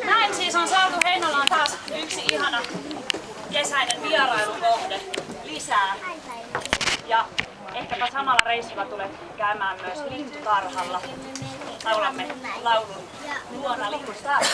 Näin siis on saatu Heinolaan taas yksi ihana kesäinen vierailukohde lisää. Ja ehkäpä samalla reissulla tulet käymään myös lintutarhalla. Laulamme laulun Luona lintutarha.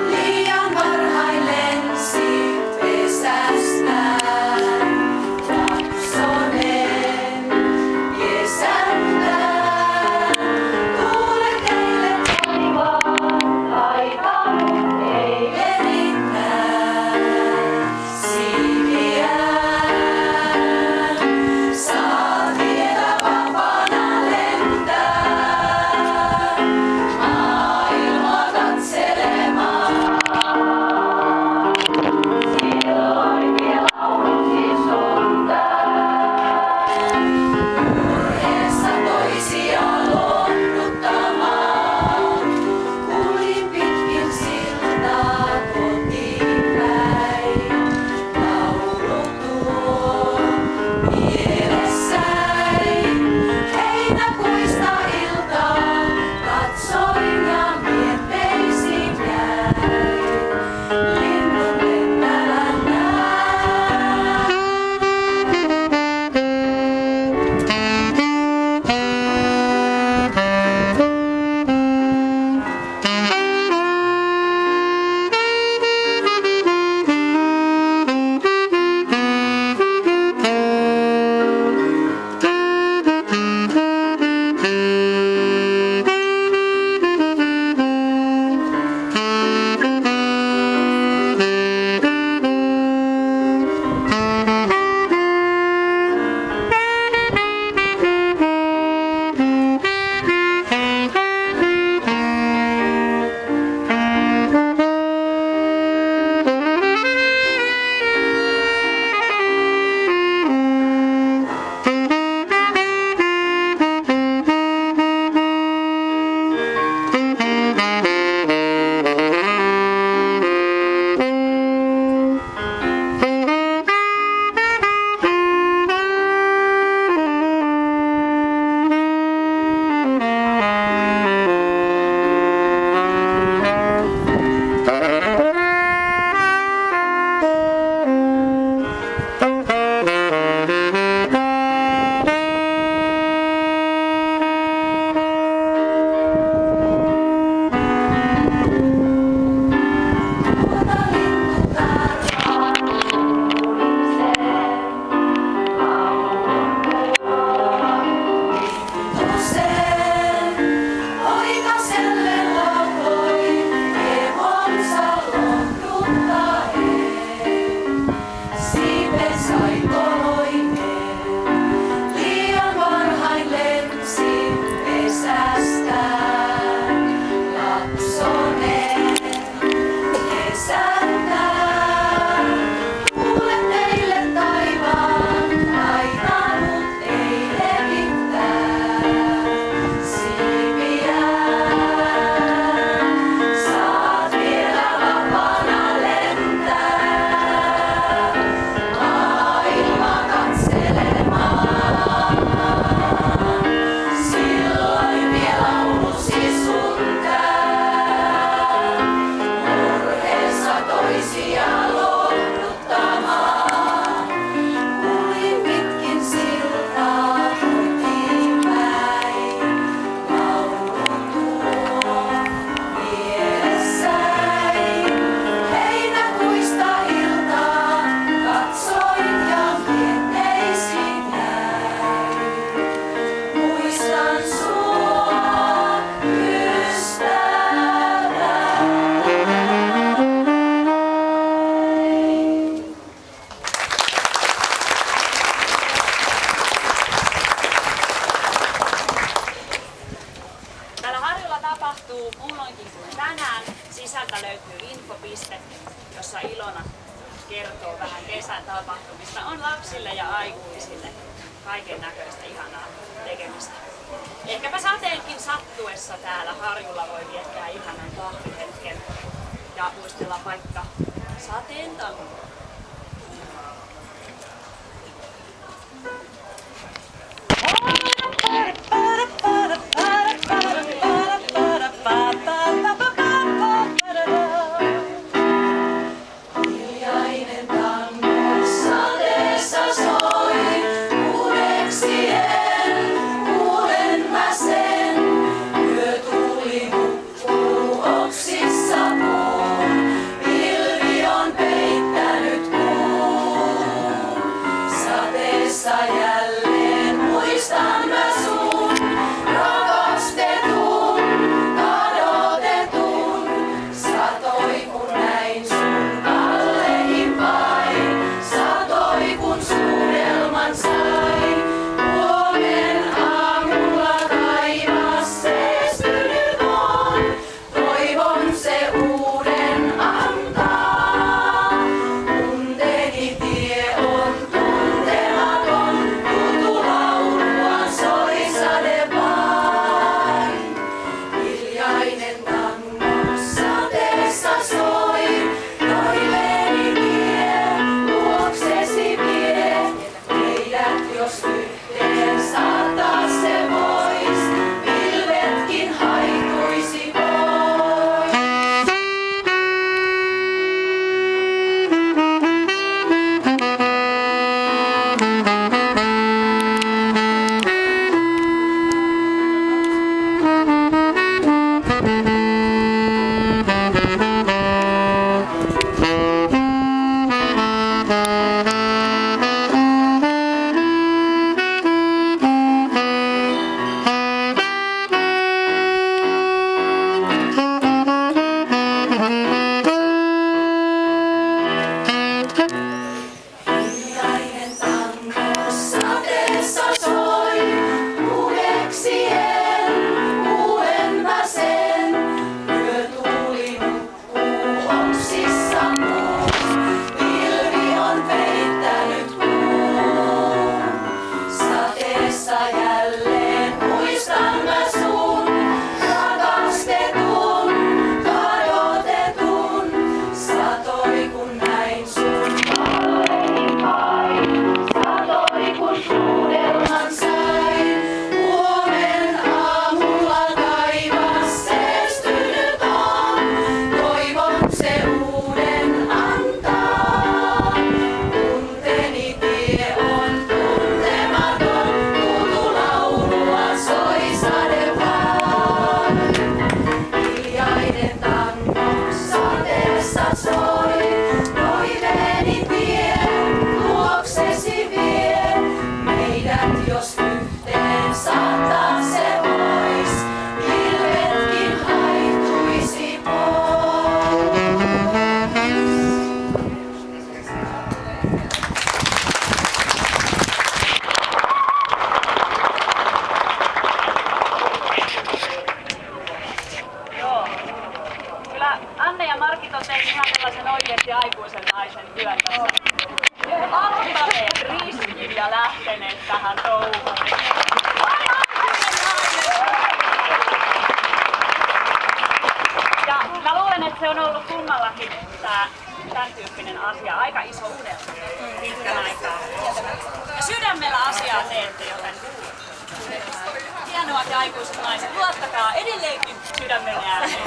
Liian varhain lensi pesästään. mutta on lapsille ja aikuisille kaiken näköistä ihanaa tekemistä. Ehkäpä sateenkin sattuessa täällä Harjulla voi viettää ihanan kahvihetken ja muistella vaikka sateen tangoa. Tähän touhuun. Ja mä luulen, että se on ollut kummallakin tämän tyyppinen asia aika iso unelma pitkän aikaa. Ja sydämellä asiaa teette, joten hienoa te aikuiset naiset, luottakaa edelleenkin sydämen ääneen.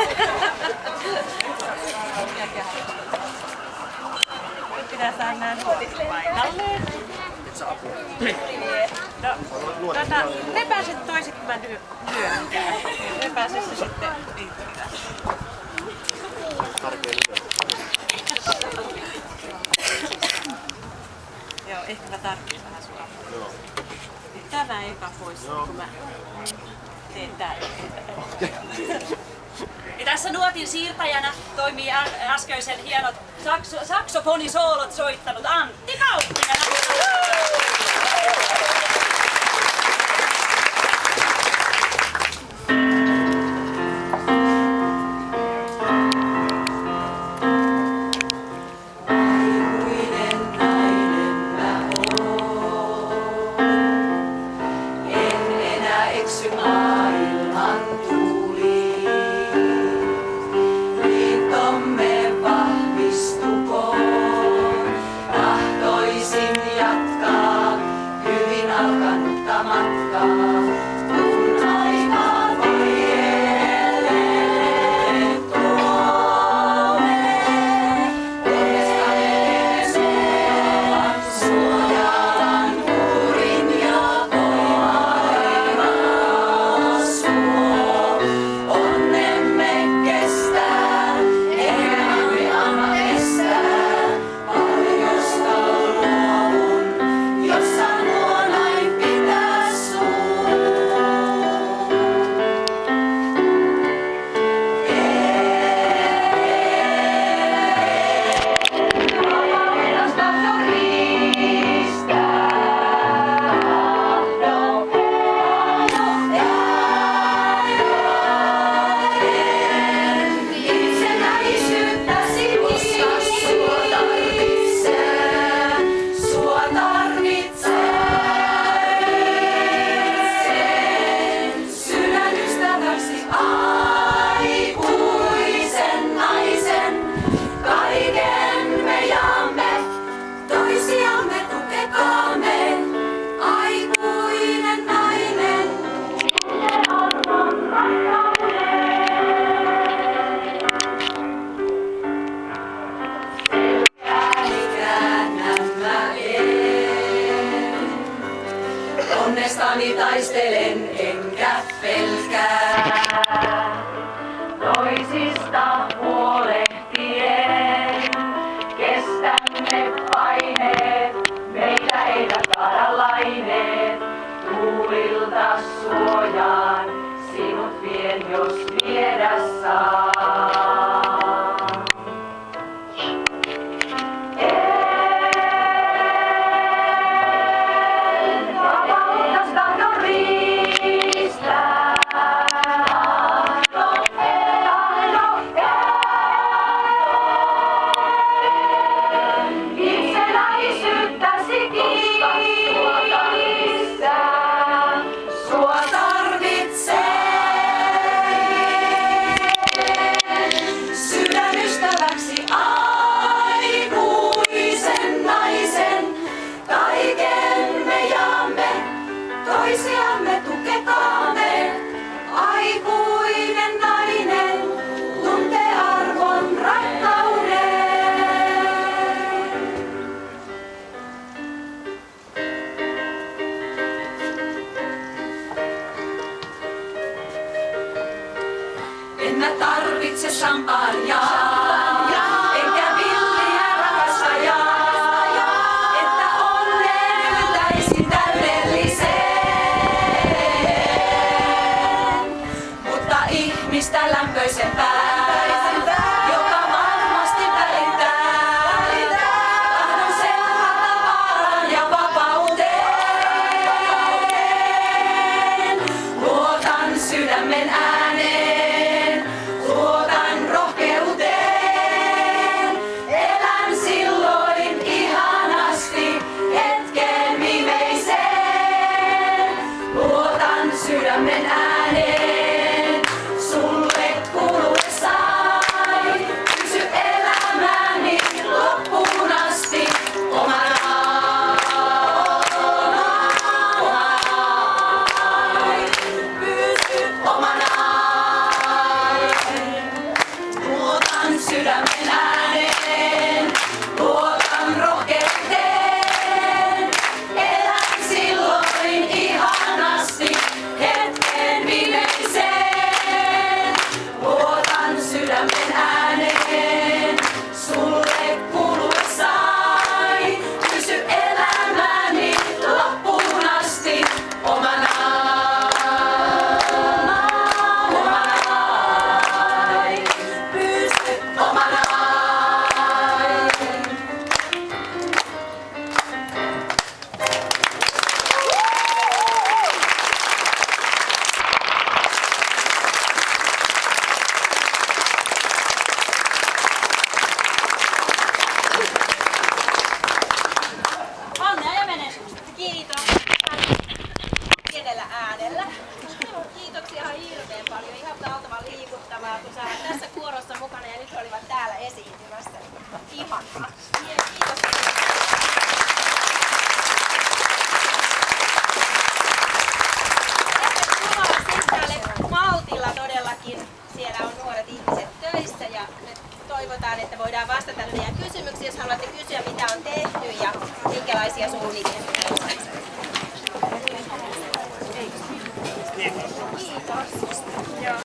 Nyt pitää saada nää nuotit paikalle. No, ne pääset toiset, kun mä lyönkään. Ne pääset se sitten liittymään. Joo, ehkä mä tarvitsen vähän sua. Joo. Tämä eka pois, kun mä teen täällä. Ja tässä nuotin siirtäjänä toimii äskeisen hienot saksofonisoolot soittanut Antti Kauppinen. Aikuinen nainen mä pitkä matka, kun aika mieleen tuomme. Onnesta suojaan kurin ja voimaa suo. Onnemme kestää, elämämme anna estää. Paljosta luovun, jos sanoo näin pitää suun. Vapaudesta tahdo riistää. Itsenäisyyttäsi koska sua tarvitsee, sua tarvitsee. Sydänystäväksi aikuisen naisen, kaiken me jaamme, toisiamme tukekaamme. Aikuinen nainen, tuntee arvon rakkauden. Selkääni käännän mä en. Onnestani taistelen enkä pelkää. Toisista huolehtien kestämme paineet. Meitä eivät kaada laineet. Tuulilta suojaan sinut vien, jos viedä saan. Vapautta tahdo riistää. Itsenäisyyttäsi kiistää. Sua tarvitsee. Sydänystäväksi aikuisen naisen, kaiken me jaamme, toisiamme tukekaamme. Aikuinen nainen tuntee arvon rakkauden. En mä tarvitse champagnea, enkä villiä rakastajaa, että onneen yltäisin täydelliseen. Mutta ihmistä lämpöisempää, joka varmasti välittää. Tahdon seurata vaaraan ja vapauteen. Luotan sydämen ääneen, luotan rohkeuteen. Tassista. Joo.